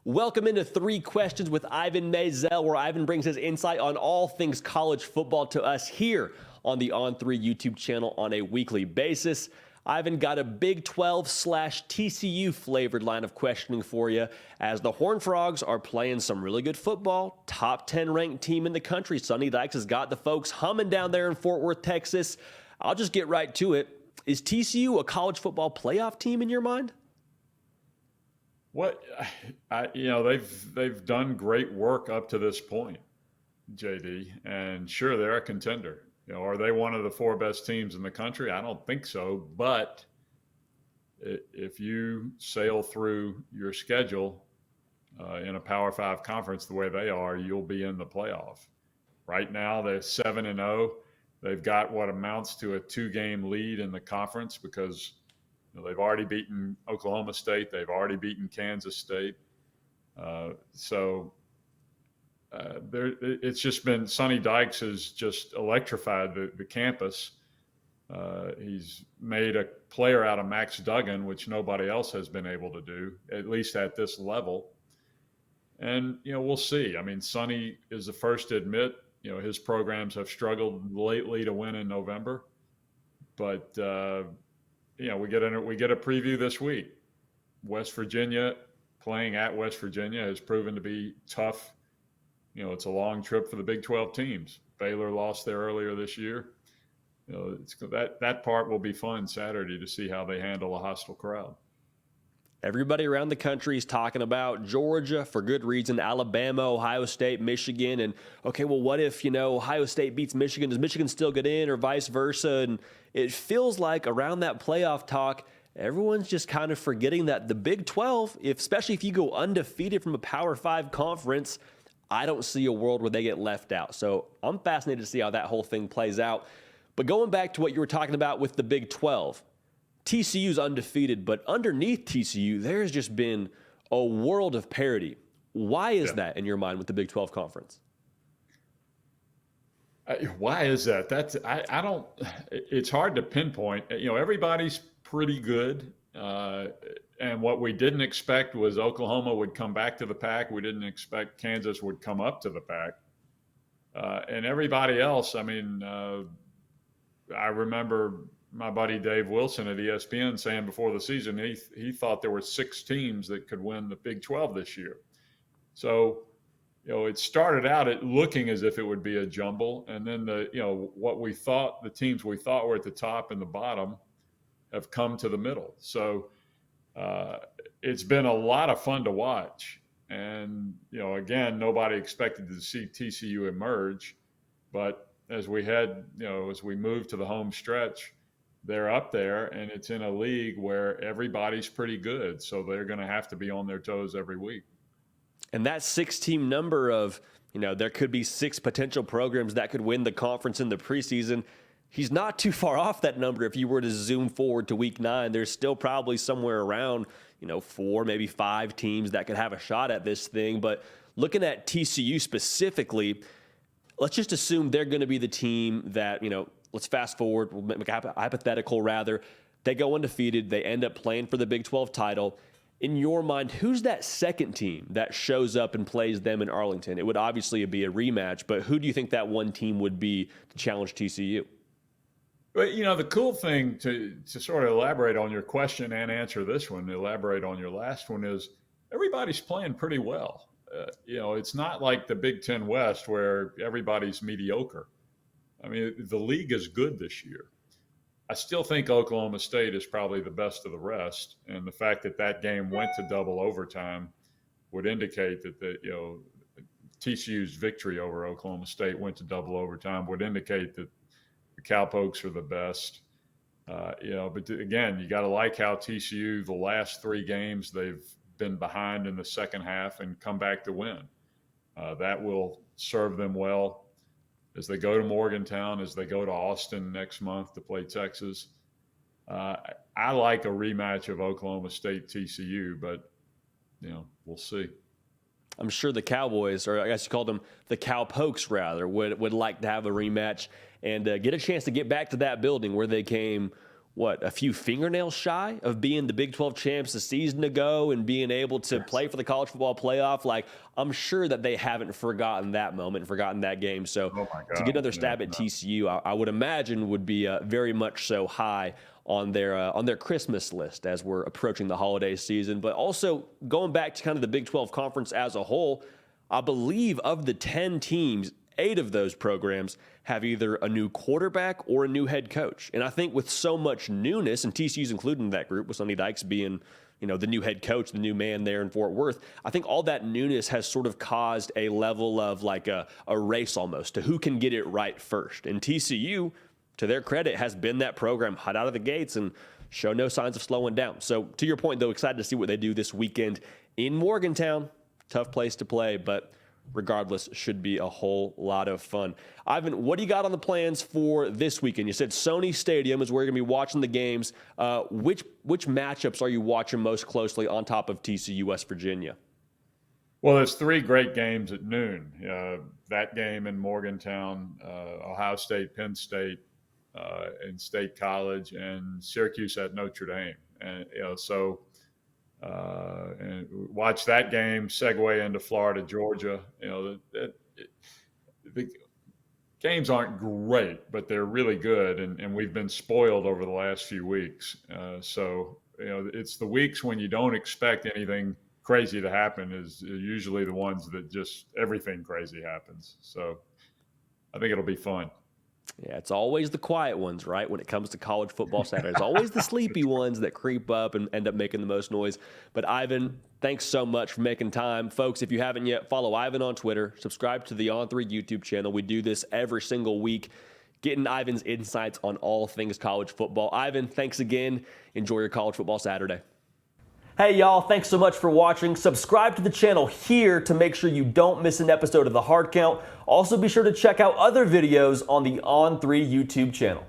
Welcome into Three Questions with Ivan Maisel, where Ivan brings his insight on all things college football to us here on the On3 YouTube channel on a weekly basis. Ivan got a Big 12/TCU flavored line of questioning for you, as the Horned Frogs are playing some really good football. Top 10 ranked team in the country. Sonny Dykes has got the folks humming down there in Fort Worth, Texas. I'll just get right to it. Is TCU a college football playoff team in your mind? What they've done great work up to this point, JD, and sure they're a contender. Are they one of the four best teams in the country? I don't think so, but if you sail through your schedule in a Power 5 conference the way they are, you'll be in the playoff. Right now they're 7-0. They've got what amounts to a 2-game lead in the conference because they've already beaten Oklahoma State. They've already beaten Kansas State. It's just been, Sonny Dykes has just electrified the campus. He's made a player out of Max Duggan, which nobody else has been able to do, at least at this level. And, we'll see. I mean, Sonny is the first to admit, his programs have struggled lately to win in November. But, we get a preview this week. West Virginia, playing at West Virginia, has proven to be tough. It's a long trip for the Big 12 teams. Baylor lost there earlier this year. That part will be fun Saturday to see how they handle a hostile crowd. Everybody around the country is talking about Georgia for good reason, Alabama, Ohio State, Michigan. And, okay, well, what if, Ohio State beats Michigan? Does Michigan still get in or vice versa? And it feels like around that playoff talk, everyone's just kind of forgetting that the Big 12, especially if you go undefeated from a Power 5 conference, I don't see a world where they get left out. So I'm fascinated to see how that whole thing plays out. But going back to what you were talking about with the Big 12, TCU's undefeated, but underneath TCU, there's just been a world of parity. Why is that in your mind with the Big 12 conference? Why is that? I don't. It's hard to pinpoint. Everybody's pretty good, and what we didn't expect was Oklahoma would come back to the pack. We didn't expect Kansas would come up to the pack, and everybody else. I mean, I remember my buddy Dave Wilson at ESPN saying before the season he thought there were 6 teams that could win the Big 12 this year. So, it started out looking as if it would be a jumble, and then the teams we thought were at the top and the bottom have come to the middle. So it's been a lot of fun to watch. And, again, nobody expected to see TCU emerge, but as we move to the home stretch, they're up there, and it's in a league where everybody's pretty good. So they're going to have to be on their toes every week. And that 6-team number of, there could be 6 potential programs that could win the conference in the preseason. He's not too far off that number. If you were to zoom forward to week 9, there's still probably somewhere around, 4, maybe 5 teams that could have a shot at this thing. But looking at TCU specifically, let's just assume they're going to be the team that, let's fast forward, we'll make a hypothetical rather. They go undefeated. They end up playing for the Big 12 title. In your mind, who's that second team that shows up and plays them in Arlington? It would obviously be a rematch, but who do you think that one team would be to challenge TCU? Well, the cool thing to sort of elaborate on your question and answer this one, elaborate on your last one, is everybody's playing pretty well. It's not like the Big Ten West where everybody's mediocre. I mean, the league is good this year. I still think Oklahoma State is probably the best of the rest, and the fact that game went to double overtime would indicate that TCU's victory over Oklahoma State went to double overtime would indicate that the Cowpokes are the best. But again, you got to like how TCU, the last 3 games, they've been behind in the second half and come back to win. That will serve them well as they go to Morgantown, as they go to Austin next month to play Texas. I like a rematch of Oklahoma State TCU, but we'll see. I'm sure the Cowboys, or I guess you called them the Cowpokes rather, would like to have a rematch and get a chance to get back to that building where they came a few fingernails shy of being the Big 12 champs a season ago and being able to play for the college football playoff. Like, I'm sure that they haven't forgotten that moment, forgotten that game. So to get another stab at TCU, I would imagine would be very much so high on their Christmas list as we're approaching the holiday season. But also going back to kind of the Big 12 conference as a whole, I believe of the 10 teams, 8 of those programs have either a new quarterback or a new head coach. And I think with so much newness, and TCU's included in that group with Sonny Dykes being, the new head coach, the new man there in Fort Worth, I think all that newness has sort of caused a level of like a race almost to who can get it right first. And TCU, to their credit, has been that program hot out of the gates and show no signs of slowing down. So to your point, though, excited to see what they do this weekend in Morgantown. Tough place to play, but regardless, should be a whole lot of fun. Ivan, what do you got on the plans for this weekend? You said Sony Stadium is where you're going to be watching the games. Which matchups are you watching most closely on top of TCU West Virginia? Well, there's 3 great games at noon. That game in Morgantown, Ohio State, Penn State, and State College, and Syracuse at Notre Dame. And and watch that game, segue into Florida, Georgia. The games aren't great, but they're really good, and we've been spoiled over the last few weeks. It's the weeks when you don't expect anything crazy to happen is usually the ones that just everything crazy happens. So I think it'll be fun. Yeah, it's always the quiet ones, right? When it comes to college football Saturday, it's always the sleepy ones that creep up and end up making the most noise. But Ivan, thanks so much for making time. Folks, if you haven't yet, follow Ivan on Twitter, subscribe to the On3 YouTube channel. We do this every single week, getting Ivan's insights on all things college football. Ivan, thanks again. Enjoy your college football Saturday. Hey y'all, thanks so much for watching. Subscribe to the channel here to make sure you don't miss an episode of The Hard Count. Also be sure to check out other videos on the On3 YouTube channel.